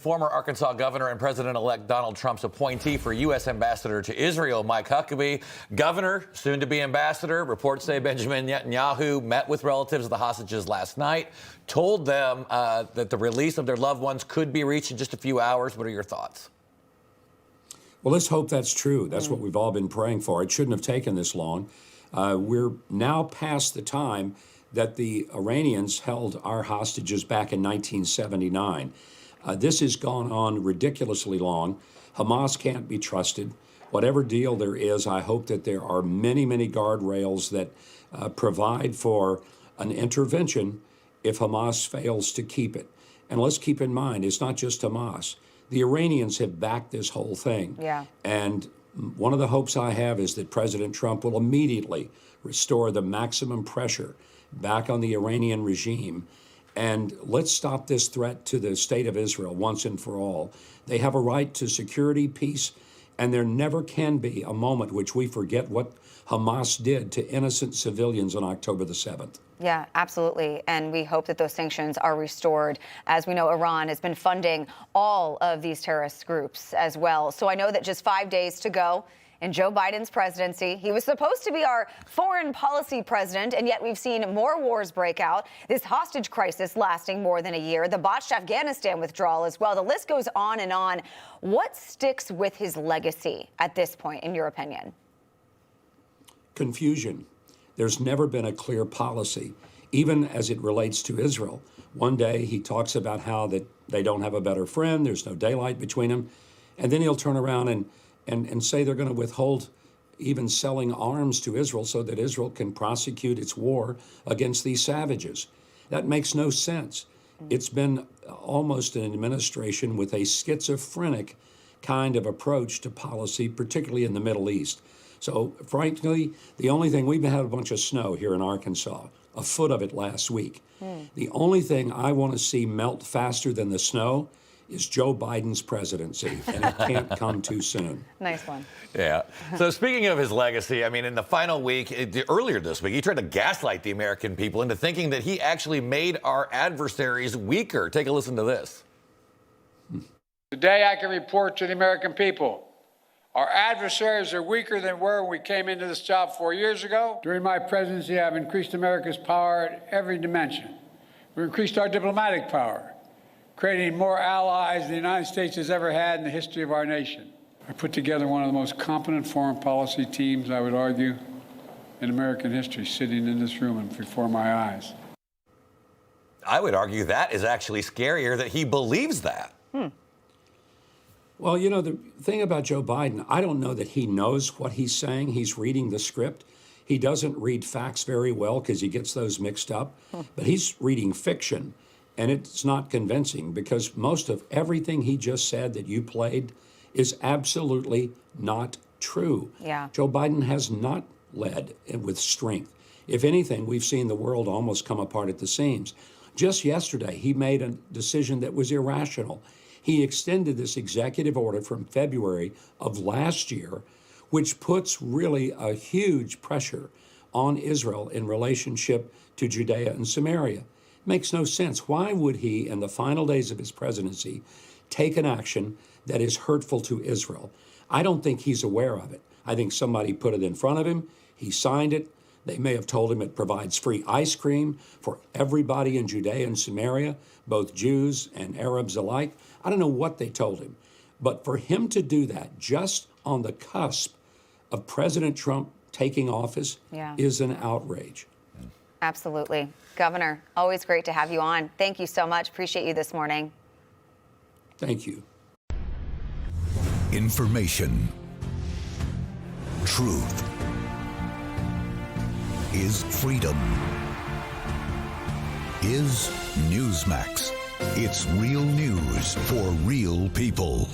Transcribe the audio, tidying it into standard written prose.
Former Arkansas Governor and President-elect Donald Trump's appointee for U.S. Ambassador to Israel, Mike Huckabee. Governor, soon-to-be ambassador. Reports say Benjamin Netanyahu met with relatives of the hostages last night, told them that the release of their loved ones could be reached in just a few hours. What are your thoughts? Well, let's hope that's true. That's what we've all been praying for. It shouldn't have taken this long. We're now past the time that the Iranians held our hostages back in 1979. This has gone on ridiculously long. Hamas can't be trusted. Whatever deal there is, I hope that there are many, many guardrails that provide for an intervention if Hamas fails to keep it. And let's keep in mind, it's not just Hamas. The Iranians have backed this whole thing. Yeah. And one of the hopes I have is that President Trump will immediately restore the maximum pressure back on the Iranian regime. And let's stop this threat to the state of Israel once and for all. They have a right to security, peace, and there never can be a moment which we forget what Hamas did to innocent civilians on October the 7th. Yeah, absolutely. And we hope that those sanctions are restored. As we know, Iran has been funding all of these terrorist groups as well. So I know that just 5 days to go in Joe Biden's presidency. He was supposed to be our foreign policy president, and yet we've seen more wars break out. This hostage crisis lasting more than a year. The botched Afghanistan withdrawal as well. The list goes on and on. What sticks with his legacy at this point, in your opinion? Confusion. There's never been a clear policy, even as it relates to Israel. One day he talks about how that they don't have a better friend, there's no daylight between them, and then he'll turn around and say they're going to withhold even selling arms to Israel so that Israel can prosecute its war against these savages. That makes no sense. It's been almost an administration with a schizophrenic kind of approach to policy, particularly in the Middle East. So frankly, the only thing, we've had a bunch of snow here in Arkansas, a foot of it last week. The only thing I want to see melt faster than the snow is Joe Biden's presidency, and it can't come too soon. Nice one. Yeah. So speaking of his legacy, I mean, in the final week, earlier this week, he tried to gaslight the American people into thinking that he actually made our adversaries weaker. Take a listen to this. Today, I can report to the American people, our adversaries are weaker than were when we came into this job 4 years ago. During my presidency, I've increased America's power at every dimension. We've increased our diplomatic power, creating more allies than the United States has ever had in the history of our nation. I put together one of the most competent foreign policy teams, I would argue, in American history, sitting in this room and before my eyes. I would argue that is actually scarier, that he believes that. Well, you know, the thing about Joe Biden, I don't know that he knows what he's saying. He's reading the script. He doesn't read facts very well because he gets those mixed up. But he's reading fiction, and it's not convincing because most of everything he just said that you played is absolutely not true. Yeah. Joe Biden has not led with strength. If anything, we've seen the world almost come apart at the seams. Just yesterday, he made a decision that was irrational. He extended this executive order from February of last year, which puts really a huge pressure on Israel in relationship to Judea and Samaria. Makes no sense. Why would he, in the final days of his presidency, take an action that is hurtful to Israel? I don't think he's aware of it. I think somebody put it in front of him. He signed it. They may have told him it provides free ice cream for everybody in Judea and Samaria, both Jews and Arabs alike. I don't know what they told him. But for him to do that just on the cusp of President Trump taking office is an outrage. Absolutely. Governor, always great to have you on. Thank you so much. Appreciate you this morning. Thank you. Information. Truth is freedom. Is Newsmax. It's real news for real people.